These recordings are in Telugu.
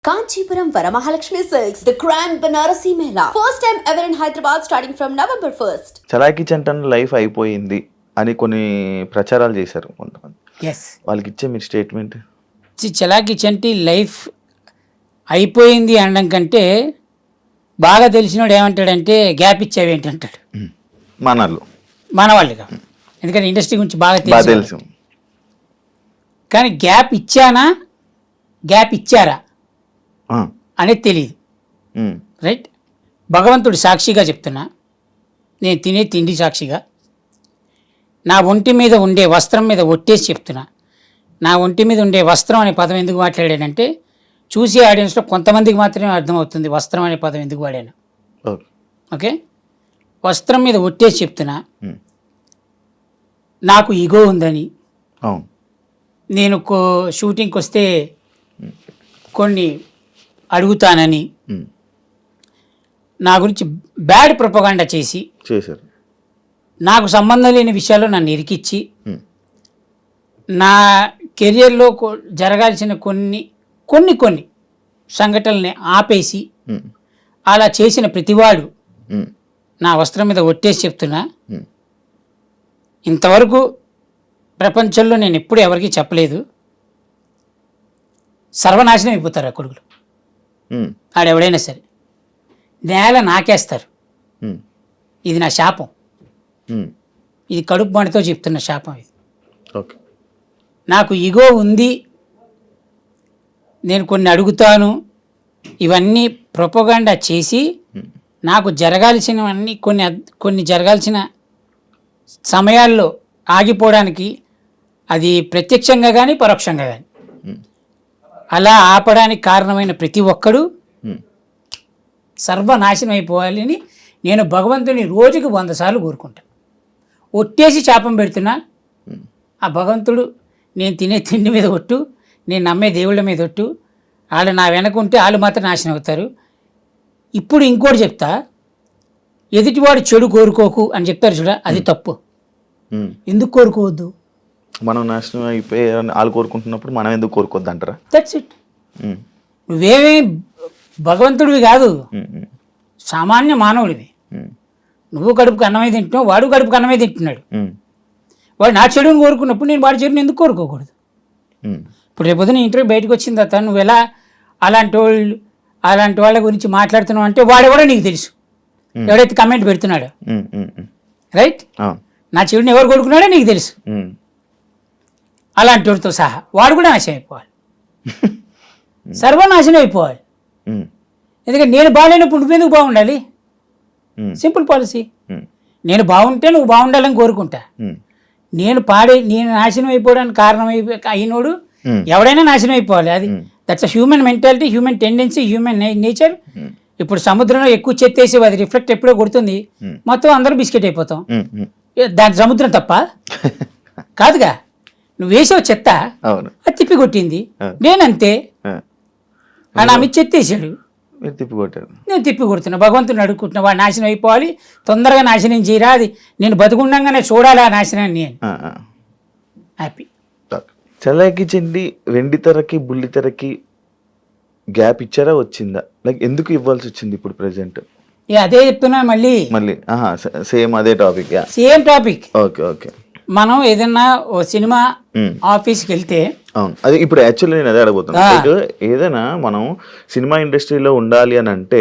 Kanchipuram Varamahalakshmi Silks, the Grand Banarasi Mela. First time ever in Hyderabad starting from November 1st. చలాకీ చంటన్ లైఫ్ అయిపోయింది అని కొన్ని ప్రచారాలు చేశారు కొంతమంది. ఎస్ వాళ్ళకి ఇచ్చే మీ స్టేట్మెంట్? చలాకీ చంటి లైఫ్ అయిపోయింది అనడం కంటే బాగా తెలిసినోడు ఏమంటాడంటే గ్యాప్ ఇచ్చావి ఏంటి అంటాడు. మన వాళ్ళుగా, ఎందుకంటే ఇండస్ట్రీ గురించి బాగా తెలుసు. కానీ గ్యాప్ ఇచ్చానా గ్యాప్ ఇచ్చారా అనేది తెలియదు. రైట్, భగవంతుడు సాక్షిగా చెప్తున్నా, నేను తినే తిండి సాక్షిగా, నా ఒంటి మీద ఉండే వస్త్రం మీద ఒట్టేసి చెప్తున్నా. నా ఒంటి మీద ఉండే వస్త్రం అనే పదం ఎందుకు మాట్లాడానంటే చూసే ఆడియన్స్లో కొంతమందికి మాత్రమే అర్థమవుతుంది వస్త్రం అనే పదం ఎందుకు వాడాను. ఓకే, వస్త్రం మీద ఒట్టేసి చెప్తున్నా, నాకు ఈగో ఉందని, నేను షూటింగ్కి వస్తే కొన్ని అడుగుతానని, నా గురించి బ్యాడ్ ప్రొపగాండా చేశారు. నాకు సంబంధం లేని విషయాల్లో నన్ను ఇరికిచ్చి నా కెరియర్లో జరగాల్సిన కొన్ని సంఘటనల్ని ఆపేసి అలా చేసిన ప్రతివాడు నా వస్త్రం మీద ఒట్టేసి చెప్తున్నా, ఇంతవరకు ప్రపంచంలో నేను ఎప్పుడు ఎవరికీ చెప్పలేదు, సర్వనాశనం అయిపోతారు ఆ కొడుకులు. ఆడెవడైనా సరే నేల నాకేస్తారు. ఇది నా శాపం, ఇది కడుపు మంటతో చెప్తున్న శాపం ఇది. నాకు ఈగో ఉంది, నేను కొన్ని అడుగుతాను, ఇవన్నీ ప్రొపగాండా చేసి నాకు జరగాల్సినవన్నీ కొన్ని జరగాల్సిన సమయాల్లో ఆగిపోవడానికి, అది ప్రత్యక్షంగా కానీ పరోక్షంగా కానీ అలా ఆపడానికి కారణమైన ప్రతి ఒక్కడు సర్వనాశనం అయిపోవాలని నేను భగవంతుని రోజుకి 100 సార్లు కోరుకుంటాను. ఒట్టేసి శాపం పెడుతున్నా, ఆ భగవంతుడు నేను తినే తిండి మీద ఒట్టు, నేను నమ్మే దేవుళ్ళ మీద ఒట్టు, వాళ్ళు నా వెనకుంటే వాళ్ళు మాత్రం నాశనం అవుతారు. ఇప్పుడు ఇంకోటి చెప్తా, ఎదుటివాడు చెడు కోరుకోకు అని చెప్తారు చూడ, అది తప్పు. ఎందుకు కోరుకోవద్దు? మనం నాశనం అయిపోయి వాళ్ళు కోరుకుంటున్నప్పుడు మనం ఎందుకు కోరుకోవద్దు అంటారా? That's it. నువ్వేమీ భగవంతుడివి కాదు, సామాన్య మానవుడివి. నువ్వు కడుపుకు అన్నమే తింటున్నావు, వాడు కడుపుకు అన్నమే తింటున్నాడు. వాడు నా చెడుని కోరుకున్నప్పుడు నేను వాడి చెడుని ఎందుకు కోరుకోకూడదు? ఇప్పుడు రేపొద్దున ఇంటర్వ్యూ బయటకు వచ్చిన తర్వాత నువ్వు ఎలా అలాంటి వాళ్ళ గురించి మాట్లాడుతున్నావు అంటే వాడెవడో నీకు తెలుసు, ఎవడైతే కమెంట్ పెడుతున్నాడో. రైట్, నా చెడుని ఎవరు కొడుకున్నాడో నీకు తెలుసు. అలాంటి వాడితో సహా వాడు కూడా నాశనం అయిపోవాలి, సర్వనాశనం అయిపోవాలి. ఎందుకంటే నేను బాగాలేనప్పుడు నువ్వెందుకు బాగుండాలి? Simple policy. నేను బాగుంటే నువ్వు బాగుండాలని కోరుకుంటా. నేను నాశనం అయిపోవడానికి కారణం అయినోడు ఎవడైనా నాశనం అయిపోవాలి. అది that's a human mentality, human tendency, human nature. ఇప్పుడు సముద్రంలో ఎక్కువ చెత్తేసి అది రిఫ్లెక్ట్ ఎప్పుడో కొడుతుంది, మొత్తం అందరూ బిస్కెట్ అయిపోతాం. దాని సముద్రం తప్ప కాదుగా, నువ్వు వేసావు చెత్త, అది తిప్పి కొట్టింది. నేనంతే, నా మీద చెత్తేసాడు, నేను తిప్పి కొడుతున్నా. భగవంతుని అడుగుకుంటున్నా, వాడు నాశనం అయిపోవాలి, తొందరగా నాశనం చేయరా, అది నేను బతుకుండగానే చూడాలి ఆ నాశనాన్ని. నేను హ్యాపీ. చలాకీ చంటి వెండితెరకి బుల్లితెరకి గ్యాప్ ఇచ్చారా, వచ్చిందా? లైక్ ఎందుకు ఇవ్వాల్సి వచ్చింది ఇప్పుడు ప్రెసెంట్? అదే చెప్తున్నా మళ్ళీ సేమ్ అదే టాపిక్. Same topic. ఓకే. మనం ఏదన్నా ఓ సినిమా ఆఫీస్కి వెళ్తే, అవును, అది ఇప్పుడు యాక్చువల్లీ నేను అదే అడగబోతున్నాను. ఏదైనా మనం సినిమా ఇండస్ట్రీలో ఉండాలి అని అంటే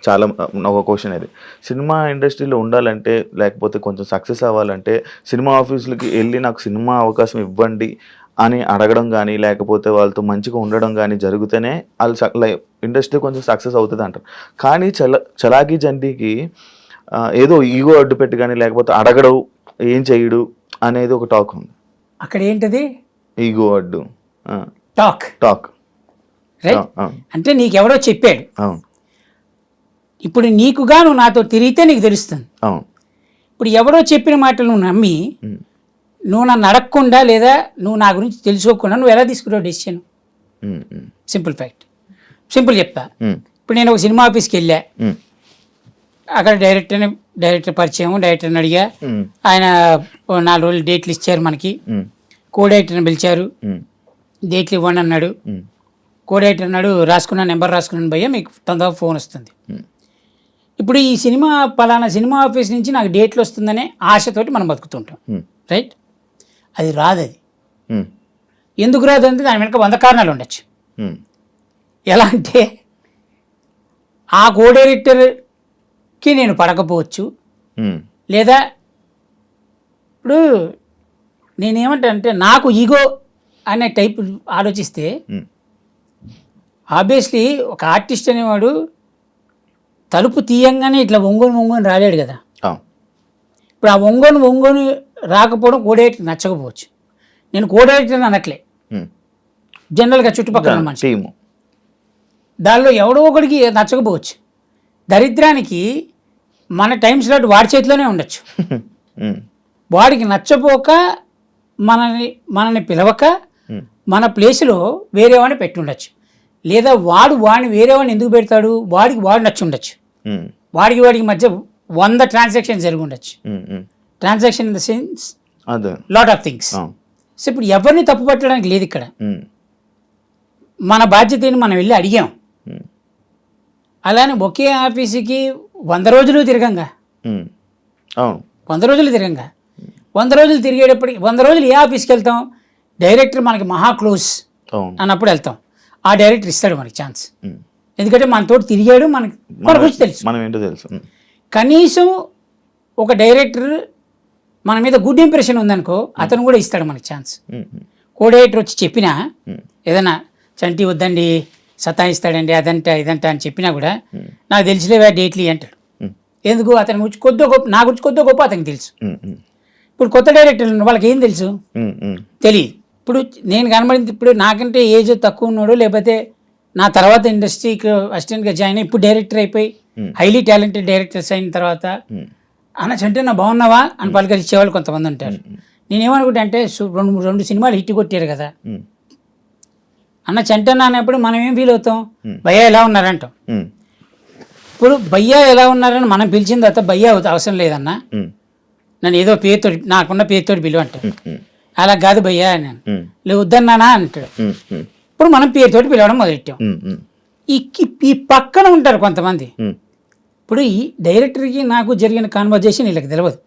చాలా ఒక క్వశ్చన్ అది. సినిమా ఇండస్ట్రీలో ఉండాలంటే, లేకపోతే కొంచెం సక్సెస్ అవ్వాలంటే సినిమా ఆఫీసులకి వెళ్ళి నాకు సినిమా అవకాశం ఇవ్వండి అని అడగడం కానీ, లేకపోతే వాళ్ళతో మంచిగా ఉండడం కానీ జరిగితేనే వాళ్ళు ఇండస్ట్రీ కొంచెం సక్సెస్ అవుతుంది అంటారు. కానీ చలాకీ చంటికి ఏదో ఈగో అడ్డు పెట్టి కానీ, లేకపోతే అడగడు, ఏం చేయడు అనేది ఒక టాక్ ఉంది. అక్కడ ఏంటది? ఈగో అడ్డు టాక్. రైట్, అంటే నీకెవడో చెప్పాడు. ఇప్పుడు నీకుగా నువ్వు నాతో తిరిగితే నీకు తెలుస్తుంది. ఇప్పుడు ఎవడో చెప్పిన మాటలు నువ్వు నమ్మి నువ్వు నన్ను అడగకుండా, లేదా నువ్వు నా గురించి తెలుసుకోకుండా నువ్వు ఎలా తీసుకున్నావు డెసిషన్? సింపుల్ ఫ్యాక్ట్, సింపుల్ చెప్తా. ఇప్పుడు నేను ఒక సినిమా ఆఫీస్కి వెళ్ళా, అక్కడ డైరెక్టర్ పరిచయం, డైరెక్టర్ని అడిగా, ఆయన 4 రోజులు డేట్లు ఇచ్చారు మనకి. కో డైరెక్టర్ని పిలిచారు, డేట్లు ఇవ్వండి అన్నాడు. కోడైటర్ అన్నాడు, రాసుకున్న నెంబర్ రాసుకున్నాను భయ్య, మీకు తొందరగా ఫోన్ వస్తుంది. ఇప్పుడు ఈ సినిమా పలానా సినిమా ఆఫీస్ నుంచి నాకు డేట్లు వస్తుందనే ఆశతోటి మనం బతుకుతుంటాం, రైట్? అది రాదు. అది ఎందుకు రాదు అంటే దాని వెనక 100 కారణాలు ఉండొచ్చు. ఎలా అంటే ఆ కో డైరెక్టర్కి నేను పడకపోవచ్చు, లేదా ఇప్పుడు నేనేమంటానంటే నాకు ఈగో అనే టైప్ ఆలోచిస్తే ఆబ్వియస్లీ ఒక ఆర్టిస్ట్ అనేవాడు తలుపు తీయంగానే ఇట్లా ఒంగోని రాలేడు కదా. ఇప్పుడు ఆ ఒంగోని రాకపోవడం కోడైరెక్టర్ నచ్చకపోవచ్చు. నేను కోడైరెక్టర్ అనట్లే, జనరల్గా చుట్టుపక్కల మనిషి, దానిలో ఎవడో ఒకడికి నచ్చకపోవచ్చు. దరిద్రానికి మన టైం స్లాట్ వాడి చేతిలోనే ఉండొచ్చు. వాడికి నచ్చపోక మనని పిలవక మన ప్లేస్లో వేరే వాడిని పెట్టి ఉండొచ్చు. లేదా వాడిని వేరే వాడిని ఎందుకు పెడతాడు, వాడు నచ్చి ఉండొచ్చు. వాడికి మధ్య 100 ట్రాన్సాక్షన్ జరిగి ఉండొచ్చు. Transaction in the sense lot of things. So ఇప్పుడు ఎవరిని తప్పు పట్టడానికి లేదు ఇక్కడ. మన బాధ్యతని మనం వెళ్ళి అడిగాం. అలానే ఒకే ఆఫీసుకి 100 రోజులు తిరగంగా, 100 రోజులు తిరగంగా, 100 రోజులు తిరిగేటప్పటికి 100 రోజులు ఏ ఆఫీస్కి వెళ్తాం? డైరెక్టర్ మనకి మహా క్లోజ్ అన్నప్పుడు వెళ్తాం. ఆ డైరెక్టర్ ఇస్తాడు మనకి ఛాన్స్, ఎందుకంటే మనతో తిరిగాడు, మన గురించి తెలుసు, మనం ఏంటో తెలుసు. కనీసం ఒక డైరెక్టర్ మన మీద గుడ్ ఇంప్రెషన్ ఉందనుకో, అతను కూడా ఇస్తాడు మనకి ఛాన్స్. కో డైరెక్టర్ వచ్చి చెప్పినా ఏదైనా చంటి వద్దండి సతాయిస్తాడండి ఇదంట అని చెప్పినా కూడా నాకు తెలిసిలేవా డేట్లీ అంటాడు. ఎందుకు? అతని గురించి నా గురించి కొద్దిగా గొప్ప అతనికి తెలుసు. ఇప్పుడు కొత్త డైరెక్టర్లు వాళ్ళకి ఏం తెలుసు? తెలియదు. ఇప్పుడు నేను కనబడింది, ఇప్పుడు నాకంటే ఏజ్ తక్కువ ఉన్నాడు, లేకపోతే నా తర్వాత ఇండస్ట్రీకి అసిస్టెంట్గా జాయిన్ అయ్యి ఇప్పుడు డైరెక్టర్ అయిపోయి హైలీ టాలెంటెడ్ డైరెక్టర్స్ అయిన తర్వాత అన్న చంటే నా బాగున్నావా అని పలకరించేవాళ్ళు కొంతమంది ఉంటారు. నేనేమనుకుంటా అంటే 2 సినిమాలు హిట్ కొట్టారు కదా అన్న చంటన్న అనేప్పుడు మనం ఏం ఫీల్ అవుతాం? భయ్యా ఎలా ఉన్నారంటాం. ఇప్పుడు భయ్యా ఎలా ఉన్నారని మనం పిలిచిన తర్వాత భయ్యా అవసరం లేదన్నా, నన్ను ఏదో పేరుతో నాకున్న పేరుతో పిలువ అంటాడు. అలా కాదు భయ్యా నేను లేదు వద్దన్నానా అంటాడు. ఇప్పుడు మనం పేరుతోటి పిలవడం మొదలెట్టాం. ఈ పక్కన ఉంటారు కొంతమంది. ఇప్పుడు ఈ డైరెక్టర్కి నాకు జరిగిన కాన్వర్జేషన్ వీళ్ళకి తెలియదు.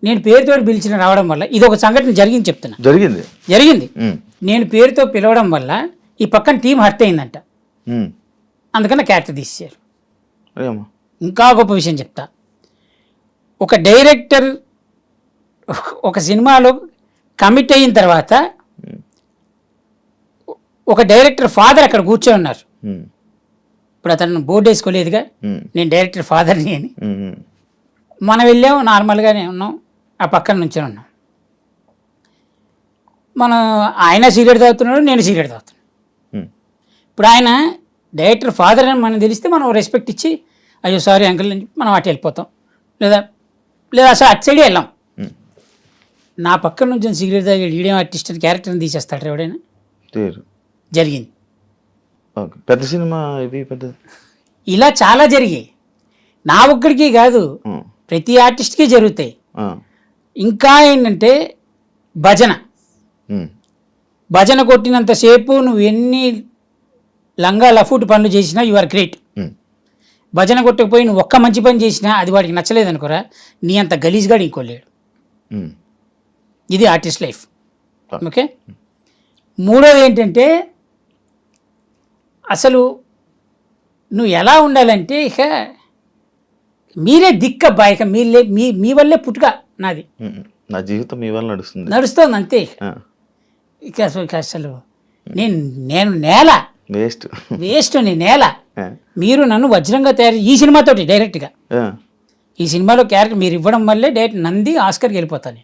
నేను పేరుతో పిలిచిన రావడం వల్ల ఇది ఒక సంఘటన జరిగింది చెప్తున్నా. జరిగింది నేను పేరుతో పిలవడం వల్ల ఈ పక్కన టీం హర్ట్ అయిందంట, అందుకని క్యారెక్టర్ తీసేశారు. ఇంకా గొప్ప విషయం చెప్తా. ఒక డైరెక్టర్ ఒక సినిమాలో కమిట్ అయిన తర్వాత ఒక డైరెక్టర్ ఫాదర్ అక్కడ కూర్చొని ఉన్నారు. ఇప్పుడు అతను బోర్డు వేసుకోలేదుగా నేను డైరెక్టర్ ఫాదర్ని అని. మనం వెళ్ళాము, నార్మల్గానే ఉన్నాం, ఆ పక్కన నుంచే ఉన్నాం. ఆయన సిగరెట్ తాగుతున్నాడు, నేను సిగరెట్ తాగుతున్నాను. ఇప్పుడు ఆయన డైరెక్టర్ ఫాదర్ అని మనం తెలిస్తే మనం రెస్పెక్ట్ ఇచ్చి అయ్యో సారీ అంకుల్ అని మనం అటు వెళ్ళిపోతాం, లేదా అసలు అటు సైడే వెళ్ళాం. నా పక్కన నుంచి సిగరెట్ తాగి ఈడియం ఆర్టిస్ట్ అని క్యారెక్టర్ని తీసేస్తాడు ఎవడైనా? జరిగింది. పెద్ద సినిమా ఇది పెద్ద ఇలా చాలా జరిగాయి. నా ఒక్కడికి కాదు, ప్రతి ఆర్టిస్ట్కి జరుగుతాయి. ఇంకా ఏంటంటే భజన కొట్టినంతసేపు నువ్వు ఎన్ని లంగా లఫూట్ పనులు చేసినా యు ఆర్ గ్రేట్. భజన కొట్టకపోయి నువ్వు ఒక్క మంచి పని చేసినా అది వాడికి నచ్చలేదు అనుకోరా, నీ అంత గలీజ్గా ఇంకోలేడు. ఇది ఆర్టిస్ట్ లైఫ్. ఓకే. మూడోది ఏంటంటే అసలు నువ్వు ఎలా ఉండాలంటే ఇక మీరే దిక్కబ్బా, ఇక మీ వల్లే పుట్టుక నాది, నా జీవితం మీ వల్ల నడుస్తుంది అంతే. ఇక అసలు నేను నేల వేస్ట్ నేల. మీరు నన్ను వజ్రంగా తయారు ఈ సినిమాతోటి డైరెక్ట్గా ఈ సినిమాలో క్యారెక్టర్ మీరు ఇవ్వడం వల్లే డైరెక్ట్ నంది ఆస్కర్కి వెళ్ళిపోతాను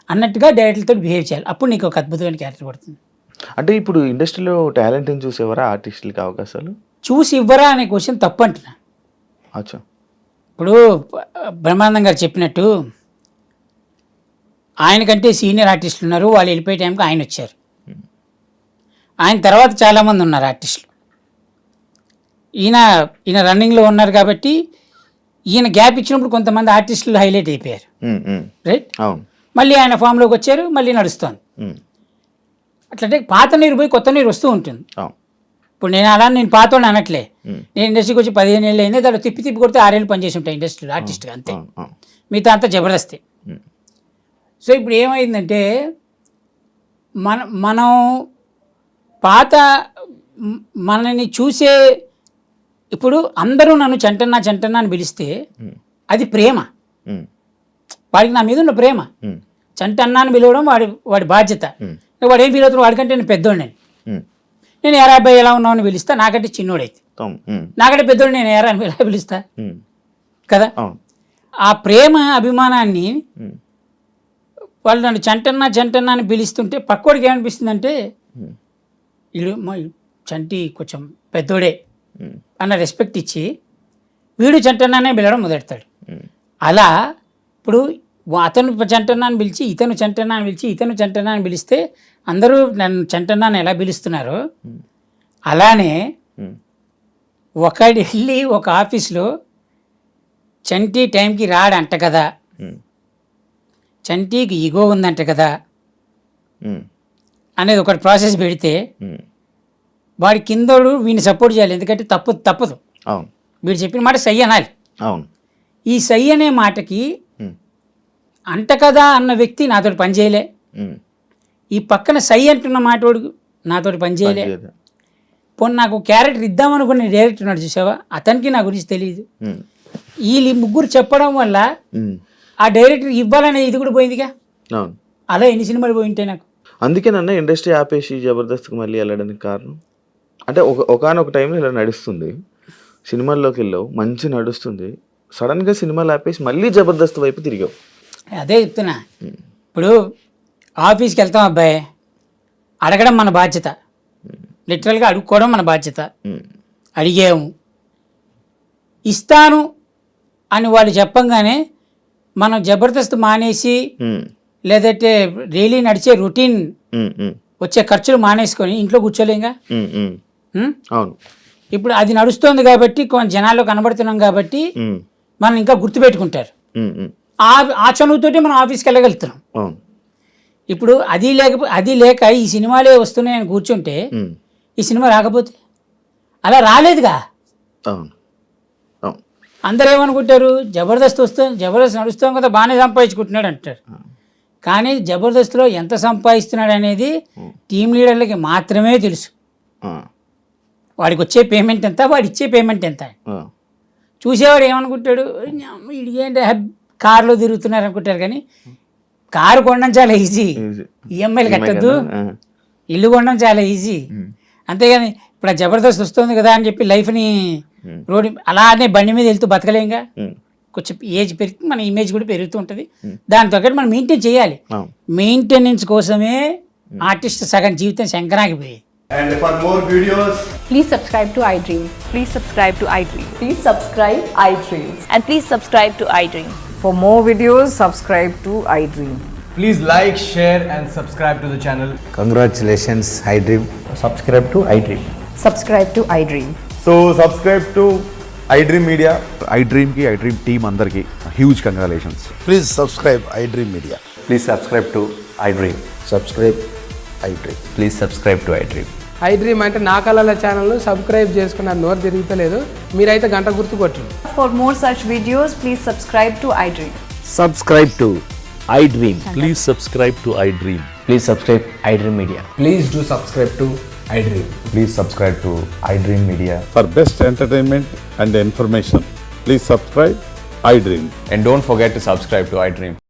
అన్నట్టుగా డైరెక్టర్తో బిహేవ్ చేయాలి. అప్పుడు నీకు ఒక అద్భుతమైన క్యారెక్టర్ పడుతుంది. అంటే ఇప్పుడు ఇండస్ట్రీలో టాలెంట్ని చూసేవారా ఆర్టిస్టులకి అవకాశాలు చూసి ఇవ్వరా అనే క్వశ్చన్ తప్పు అంటున్నా. ఇప్పుడు బ్రహ్మానందం గారు చెప్పినట్టు ఆయనకంటే సీనియర్ ఆర్టిస్టులు ఉన్నారు, వాళ్ళు వెళ్ళిపోయే టైంకి ఆయన వచ్చారు. ఆయన తర్వాత చాలామంది ఉన్నారు ఆర్టిస్టులు. ఈయన రన్నింగ్లో ఉన్నారు కాబట్టి ఈయన గ్యాప్ ఇచ్చినప్పుడు కొంతమంది ఆర్టిస్టులు హైలైట్ అయిపోయారు, రైట్? మళ్ళీ ఆయన ఫామ్లోకి వచ్చారు, మళ్ళీ నడుస్తుంది. అట్లంటే పాత నీరు పోయి కొత్త నీరు వస్తూ ఉంటుంది. ఇప్పుడు నేను పాతోళ్ళు అనట్లే, నేను ఇండస్ట్రీకి వచ్చి 15 ఏళ్ళు అయింది, దాంట్లో తిప్పి కొడితే 6 ఏళ్ళు పనిచేసి ఉంటాయి ఇండస్ట్రీలో ఆర్టిస్ట్గా, అంతే. మిగతా అంతా జబర్దస్తే. సో ఇప్పుడు ఏమైందంటే మనం పాత మనని చూసే, ఇప్పుడు అందరూ నన్ను చంటన్నా అని పిలిస్తే అది ప్రేమ, వాడికి నా మీద ఉన్న ప్రేమ. చంటన్నా అని పిలవడం వాడి బాధ్యత. వాడు ఏం ఫీల్ అవుతాడు, వాడికంటే నేను పెద్దోడిని, నేను ఎరా అబ్బాయి ఎలా ఉన్నావు అని పిలుస్తా, నాకంటే చిన్నోడైతే. నాకంటే పెద్దోడు నేను ఎరా అని ఎలా పిలుస్తా కదా. ఆ ప్రేమ అభిమానాన్ని వాళ్ళు నన్ను చంటన్నా అని పిలుస్తుంటే పక్కోడికి ఏమనిపిస్తుందంటే వీడు చంటి కొంచెం పెద్దోడే అన్న రెస్పెక్ట్ ఇచ్చి వీడు చంటన్నానే పిలవడం మొదలెడతాడు. అలా ఇప్పుడు అతను చంటన్నా అని పిలిచి ఇతను చంటన్నా అని పిలిచి ఇతను చంటన్నా అని పిలిస్తే అందరూ నన్ను చంటన్నా అని ఎలా పిలుస్తున్నారో అలానే ఒకడు వెళ్ళి ఒక ఆఫీస్లో చంటి టైంకి రాడంట కదా, చంటికి ఈగో ఉందంట కదా అనేది ఒకటి ప్రాసెస్ పెడితే వాడి కిందోడు వీడిని సపోర్ట్ చేయాలి, ఎందుకంటే తప్పదు. వీడు చెప్పిన మాట సై అనాలి. ఈ సై అనే మాటకి అంట కదా అన్న వ్యక్తి నాతోటి పనిచేయలే, ఈ పక్కన సై అంటున్న మాటోడు నాతోటి పనిచేయలే. పోనీ నాకు క్యారెక్టర్ ఇద్దామనుకున్న డైరెక్టర్ ఉన్నాడు చూసావా, అతనికి నా గురించి తెలియదు. వీళ్ళు ముగ్గురు చెప్పడం వల్ల ఆ డైరెక్టర్ ఇవ్వాలనే ఇది కూడా పోయిందిగా. అలా ఎన్ని సినిమాలు పోయి ఉంటాయి నాకు. అందుకే నన్ను ఇండస్ట్రీ ఆపేసి జబర్దస్త్కి మళ్ళీ వెళ్ళడానికి కారణం అంటే ఒకనొక టైంలో ఇలా నడుస్తుంది, సినిమాల్లోకి వెళ్ళావు, మంచి నడుస్తుంది, సడన్గా సినిమాలు ఆపేసి మళ్ళీ జబర్దస్త్ వైపు తిరిగావు. అదే చెప్తున్నా, ఇప్పుడు ఆఫీస్కి వెళ్తాం అబ్బాయి, అడగడం మన బాధ్యత, లిటరల్గా అడుక్కోవడం మన బాధ్యత. అడిగాము, ఇస్తాను అని వాళ్ళు చెప్పంగానే మనం జబర్దస్త్ మానేసి లేదంటే డైలీ నడిచే రొటీన్ వచ్చే ఖర్చులు మానేసుకొని ఇంట్లో కూర్చోలేంగా. అవును, ఇప్పుడు అది నడుస్తోంది కాబట్టి కొంచెం జనాల్లో కనబడుతున్నాం కాబట్టి మనం ఇంకా గుర్తుపెట్టుకుంటారు. ఆ చనువుతోటి మనం ఆఫీస్కి వెళ్ళగలుగుతున్నాం. ఇప్పుడు అది లేక ఈ సినిమాలే వస్తున్నాయని కూర్చుంటే ఈ సినిమా రాకపోతే అలా రాలేదుగా. అందరూ ఏమనుకుంటారు, జబర్దస్త్ నడుస్తాం కదా బాగానే సంపాదించుకుంటున్నాడు అంటారు. కానీ జబర్దస్త్లో ఎంత సంపాదిస్తున్నాడు అనేది టీం లీడర్లకి మాత్రమే తెలుసు. వాడికి వచ్చే పేమెంట్ ఎంత, వాడు ఇచ్చే పేమెంట్ ఎంత. చూసేవాడు ఏమనుకుంటాడు, ఏంటి కారులో తిరుగుతున్నారు అనుకుంటారు. కానీ కారు కొనడం చాలా ఈజీ, ఈఎంఐలు కట్టద్దు, ఇల్లు కొనడం చాలా ఈజీ. అంతేగాని ఇప్పుడు ఆ జబర్దస్త్ వస్తుంది కదా అని చెప్పి లైఫ్ని రోడ్డు అలానే బండి మీద వెళ్తూ బతకలేంగా. కొంచెం ఏజ్ పెరిగి మన ఇమేజ్ కూడా పెరుగుతూ ఉంటుంది. దాంతో మనం మెయింటైన్ చేయాలి. మెయింటెనెన్స్ కోసమే ఆర్టిస్ట్ సగం జీవితం శంకరాగిపోయి. And for more videos, please subscribe to iDream. Please subscribe to iDream. Please subscribe iDream. And please subscribe to iDream. For more videos, subscribe to iDream. please like, share and subscribe to the channel. Congratulations, iDream. Subscribe to iDream. Subscribe to iDream. So subscribe to iDream Media. iDream ki iDream team andarki huge congratulations. Please subscribe iDream Media. Please subscribe to iDream. Subscribe iDream. Please subscribe to iDream. iDream అంటే నా కళల ఛానల్ సబ్స్క్రైబ్ చేసుకున్న నోరు తిరుగుతలేదు, మీరైతే గంట గుర్తు కొట్టండి. For more such videos, please subscribe to iDream. Subscribe to iDream. Please subscribe to iDream. Please subscribe iDream Media. Please do subscribe to iDream. Please subscribe to iDream Media. For best entertainment and information, please subscribe iDream. And don't forget to subscribe to iDream.